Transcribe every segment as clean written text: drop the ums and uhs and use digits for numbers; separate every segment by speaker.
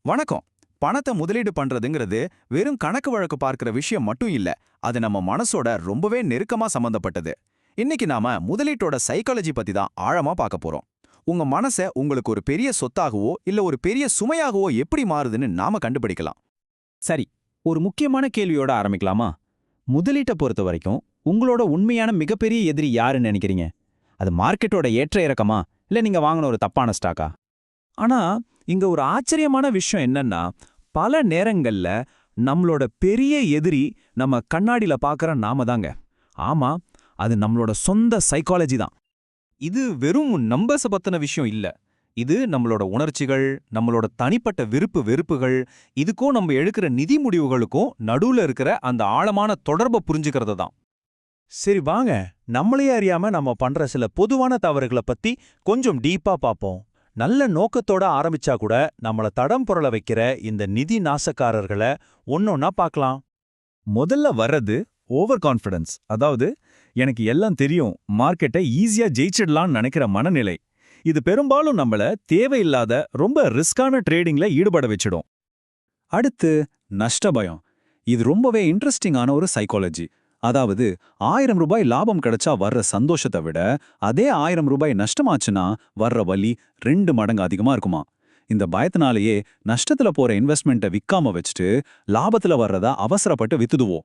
Speaker 1: வணக்கம். பணத்தை முதலீடு பண்றதுங்கிறது வெறும் கணக்கு வழக்கு பார்க்கிற விஷயம் மட்டும் இல்ல. அது நம்ம மனசோட ரொம்பவே நெருக்கமா சம்பந்தப்பட்டது. இன்னைக்கு நாம முதலீட்டோட சைக்காலஜி பத்தி தான் ஆழமா பார்க்க போறோம். உங்க மனச உங்களுக்கு ஒரு பெரிய சொத்தாகவோ இல்ல ஒரு பெரிய சுமையாகவோ எப்படி மாறுதுன்னு நாம கண்டுபிடிக்கலாம்.
Speaker 2: சரி, ஒரு முக்கியமான கேள்வியோட ஆரம்பிக்கலாமா? முதலீட்டை பொறுத்த வரைக்கும் உங்களோட உண்மையான மிகப்பெரிய எதிரி யாருன்னு நினைக்கிறீங்க? அது மார்க்கெட்டோட ஏற்ற இறக்கமா, இல்ல நீங்க வாங்கின ஒரு தப்பான ஸ்டாக்கா? ஆனா இங்க ஒரு ஆச்சரியமான விஷயம் என்னன்னா, பல நேரங்கள்ல நம்மளோட பெரிய எதிரி நம்ம கண்ணாடியில பார்க்கற நாம தாங்க. ஆமா, அது நம்மளோட சொந்த சைக்காலஜி தான்.
Speaker 3: இது வெறும் நம்பர்ஸ பத்தின விஷயம் இல்ல. இது நம்மளோட உணர்ச்சிகள், நம்மளோட தனிப்பட்ட விருப்பு வெறுப்புகள், இதுக்கும் நம்ம எடுக்கிற நிதி முடிவுகளுக்கும் நடுவுல இருக்கிற அந்த ஆழமான தொடர்பை புரிஞ்சுக்கிறது தான்.
Speaker 4: சரி வாங்க, நம்மளையே அறியாம நம்ம பண்ற சில பொதுவான தவறுகளை பத்தி கொஞ்சம் டீப்பா பாப்போம். நல்ல நோக்கத்தோட ஆரம்பிச்சா கூட நம்மள தடம் புரள வைக்கிற இந்த நிதி நாசக்காரர்களை ஒன்னொன்னா பார்க்கலாம்.
Speaker 2: முதல்ல வர்றது ஓவர் கான்ஃபிடன்ஸ். அதாவது, எனக்கு எல்லாம் தெரியும், மார்க்கெட்டை ஈஸியா ஜெயிச்சிடலாம்னு நினைக்கிற மனநிலை. இது பெரும்பாலும் நம்மள தேவையில்லாத ரொம்ப ரிஸ்கான ட்ரேடிங்ல ஈடுபட வச்சிடும். அடுத்து நஷ்ட பயம். இது ரொம்பவே இன்ட்ரெஸ்டிங்கான ஒரு சைக்காலஜி. அதாவது, 1000 ரூபாய் லாபம் கிடைச்சா வர்ற சந்தோஷத்தை விட அதே 1000 ரூபாய் நஷ்டமாச்சுன்னா வர்ற வலி 2 மடங்கு அதிகமா இருக்குமா. இந்த பயத்தினாலேயே நஷ்டத்துல போற இன்வெஸ்ட்மெண்ட்டை விக்காம வச்சுட்டு லாபத்துல வர்றதா அவசரப்பட்டு வித்துடுவோம்.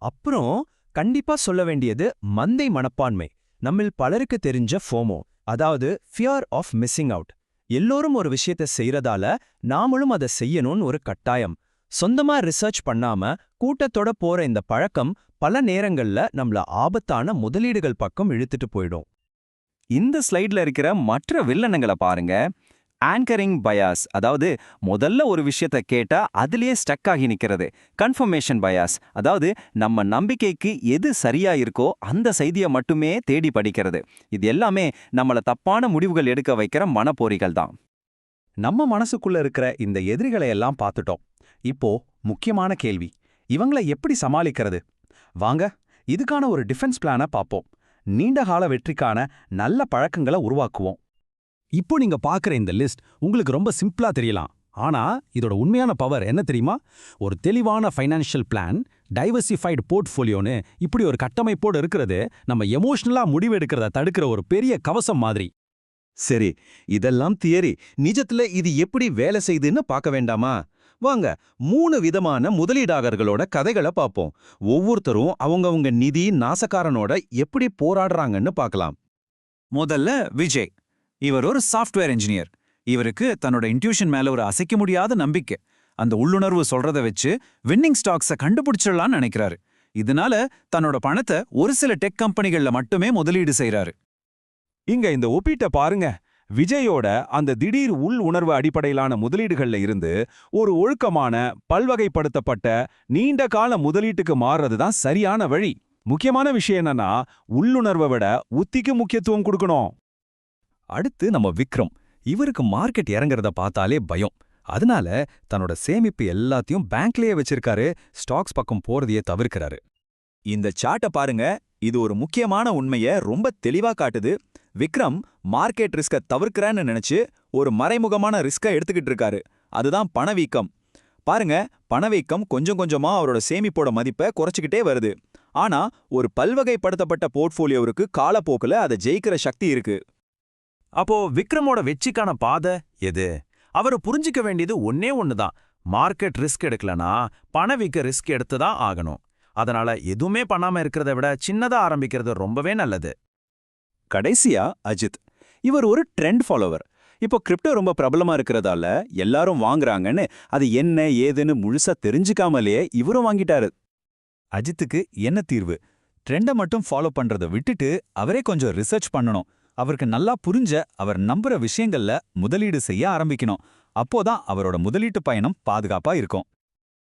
Speaker 5: அப்புறம் கண்டிப்பா சொல்ல வேண்டியது மந்தை மனப்பான்மை. நம்மில் பலருக்கு தெரிஞ்ச ஃபோமோ, அதாவது ஃபியர் ஆஃப் மிஸ்ஸிங் அவுட். எல்லோரும் ஒரு விஷயத்தை செய்யறதால நாமளும் அதை செய்யணும்னு ஒரு கட்டாயம். சொந்தமா ரிசர்ச் பண்ணாம கூட்டத்தோட போற இந்த பழக்கம் பல நேரங்கள்ல நம்மள ஆபத்தான முதலீடுகள் பக்கம் இழுத்துட்டு போயிடும்.
Speaker 3: இந்த ஸ்லைட்ல இருக்கிற மற்ற வில்லனங்களை பாருங்க. ஆங்கரிங் பயாஸ், அதாவது முதல்ல ஒரு விஷயத்த கேட்டா அதுலயே ஸ்டக் ஆகி நிக்கிறது. கன்ஃபர்மேஷன் பயாஸ், அதாவது நம்ம நம்பிக்கைக்கு எது சரியா இருக்கோ அந்த செய்தியை மட்டுமே தேடி படிக்கிறது. இது எல்லாமே நம்மள தப்பான முடிவுகள் எடுக்க வைக்கிற மனப்போரிகள் தான்.
Speaker 4: நம்ம மனசுக்குள்ள இருக்கிற இந்த எதிரிகளை எல்லாம் பார்த்துட்டோம். இப்போ முக்கியமான கேள்வி, இவங்கள எப்படி சமாளிக்கிறது? வாங்க, இதுக்கான ஒரு டிஃபென்ஸ் பிளானை பார்ப்போம். நீண்டகால வெற்றிக்கான நல்ல பழக்கங்களை உருவாக்குவோம்.
Speaker 2: இப்போ நீங்க பார்க்குற இந்த லிஸ்ட் உங்களுக்கு ரொம்ப சிம்பிளா தெரியலாம். ஆனா இதோட உண்மையான பவர் என்ன தெரியுமா? ஒரு தெளிவான ஃபைனான்ஷியல் பிளான், டைவர்சிஃபைடு போர்ட்ஃபோலியோன்னு இப்படி ஒரு கட்டமைப்போடு இருக்கிறது நம்ம எமோஷனலா முடிவெடுக்கிறத தடுக்கிற ஒரு பெரிய கவசம் மாதிரி.
Speaker 6: சரி, இதெல்லாம் தியரி. நிஜத்துல இது எப்படி வேலை செய்துன்னு பார்க்க வேண்டாமா? வாங்க, 3 விதமான முதலீடாளர்களோட கதைகளை பார்ப்போம். ஒவ்வொருத்தரும் அவங்கவங்க நிதி நாசக்காரனோட எப்படி போராடுறாங்கன்னு பார்க்கலாம்.
Speaker 1: முதல்ல விஜய். இவர் ஒரு சாஃப்ட்வேர் இன்ஜினியர். இவருக்கு தன்னோட இன்ட்யூஷன் மேல ஒரு அசைக்க முடியாத நம்பிக்கை. அந்த உள்ளுணர்வு சொல்றத வச்சு வின்னிங் ஸ்டாக்ஸை கண்டுபிடிச்சிடலாம்னு நினைக்கிறாரு. இதனால தன்னோட பணத்தை ஒரு சில டெக் கம்பெனிகள்ல மட்டுமே முதலீடு செய்றாரு.
Speaker 4: இங்க இந்த ஒப்பீட்டை பாருங்க. விஜயோட அந்த திடீர் உள் உணர்வு அடிப்படையிலான முதலீடுகள்ல இருந்து ஒரு ஒழுக்கமான பல்வகைப்படுத்தப்பட்ட நீண்ட கால முதலீட்டுக்கு மாறுறது தான் சரியான வழி. முக்கியமான விஷயம் என்னன்னா, உள்ளுணர்வை விட உத்திக்கு முக்கியத்துவம் கொடுக்கணும்.
Speaker 2: அடுத்து நம்ம விக்ரம். இவருக்கு மார்க்கெட் இறங்குறத பார்த்தாலே பயம். அதனால தன்னோட சேமிப்பு எல்லாத்தையும் பேங்க்லயே வச்சிருக்காரு. ஸ்டாக்ஸ் பக்கம் போறதையே தவிர்க்கிறாரு.
Speaker 1: இந்த சார்ட்டை பாருங்க. இது ஒரு முக்கியமான உண்மையை ரொம்ப தெளிவா காட்டுது. விக்ரம் மார்க்கெட் ரிஸ்கை தவிர்க்கிறேன்னு நினைச்சு ஒரு மறைமுகமான ரிஸ்கை எடுத்துக்கிட்டு இருக்காரு. அதுதான் பணவீக்கம். பாருங்க, பணவீக்கம் கொஞ்சம் கொஞ்சமா அவரோட சேமிப்போட மதிப்பை குறைச்சிக்கிட்டே வருது. ஆனா ஒரு பல்வகைப்படுத்தப்பட்ட போர்ட்ஃபோலியோவுக்கு காலப்போக்கில் அதை ஜெயிக்கிற சக்தி இருக்கு.
Speaker 5: அப்போ விக்ரமோட வெற்றிக்கான பாதை எது? அவர் புரிஞ்சிக்க வேண்டியது ஒன்னே ஒண்ணுதான். மார்க்கெட் ரிஸ்க் எடுக்கலனா பணவீக்க ரிஸ்க் எடுத்துதான் ஆகணும். அதனால எதுவுமே பண்ணாம இருக்கிறத விட சின்னதா ஆரம்பிக்கிறது ரொம்பவே நல்லது.
Speaker 1: கடைசியா அஜித். இவர் ஒரு ட்ரெண்ட் ஃபாலோவர். இப்போ கிரிப்டோ ரொம்ப பிரபலமா இருக்கிறதால எல்லாரும் வாங்குறாங்கன்னு அது என்ன ஏதுன்னு முழுசா தெரிஞ்சுக்காமலேயே இவரும் வாங்கிட்டாரு.
Speaker 2: அஜித்துக்கு என்ன தீர்வு? ட்ரெண்டை மட்டும் ஃபாலோ பண்றதை விட்டுட்டு அவரே கொஞ்சம் ரிசர்ச் பண்ணணும். அவருக்கு நல்லா புரிஞ்ச, அவர் நம்புற விஷயங்கள்ல முதலீடு செய்ய ஆரம்பிக்கணும். அப்போதான் அவரோட முதலீட்டு பயணம் பாதுகாப்பா இருக்கும்.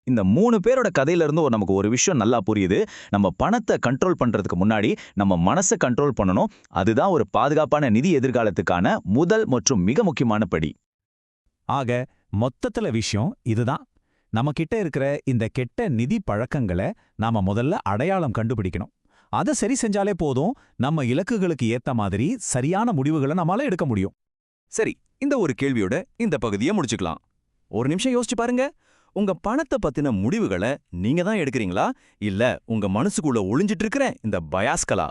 Speaker 6: இந்த 3 பேரோட கதையில இருந்து நமக்கு ஒரு விஷயம் நல்லா புரியுது. நம்ம பணத்தை கண்ட்ரோல் பண்றதுக்கு முன்னாடி நம்ம மனசை கண்ட்ரோல் பண்ணணும். அதுதான் ஒரு பாதுகாப்பான நிதி எதிர்காலத்துக்கான முதல் மற்றும் மிக முக்கியமான படி.
Speaker 2: ஆக மொத்தத்துல விஷயம் இதுதான். நம்ம கிட்ட இருக்கிற இந்த கெட்ட நிதி பழக்கங்களை நாம முதல்ல அடையாளம் கண்டுபிடிக்கணும். அதை சரி செஞ்சாலே போதும், நம்ம இலக்குகளுக்கு ஏத்த மாதிரி சரியான முடிவுகளை நம்மால எடுக்க முடியும்.
Speaker 1: சரி, இந்த ஒரு கேள்வியோட இந்த பகுதியை முடிச்சுக்கலாம். ஒரு நிமிஷம் யோசிச்சு பாருங்க. உங்க பணத்தை பத்தின முடிவுகளை நீங்க தான் எடுக்கிறீங்களா, இல்ல உங்க மனசுக்குள்ள ஒளிஞ்சிட்டு இருக்கிற இந்த பயாஸ்களா?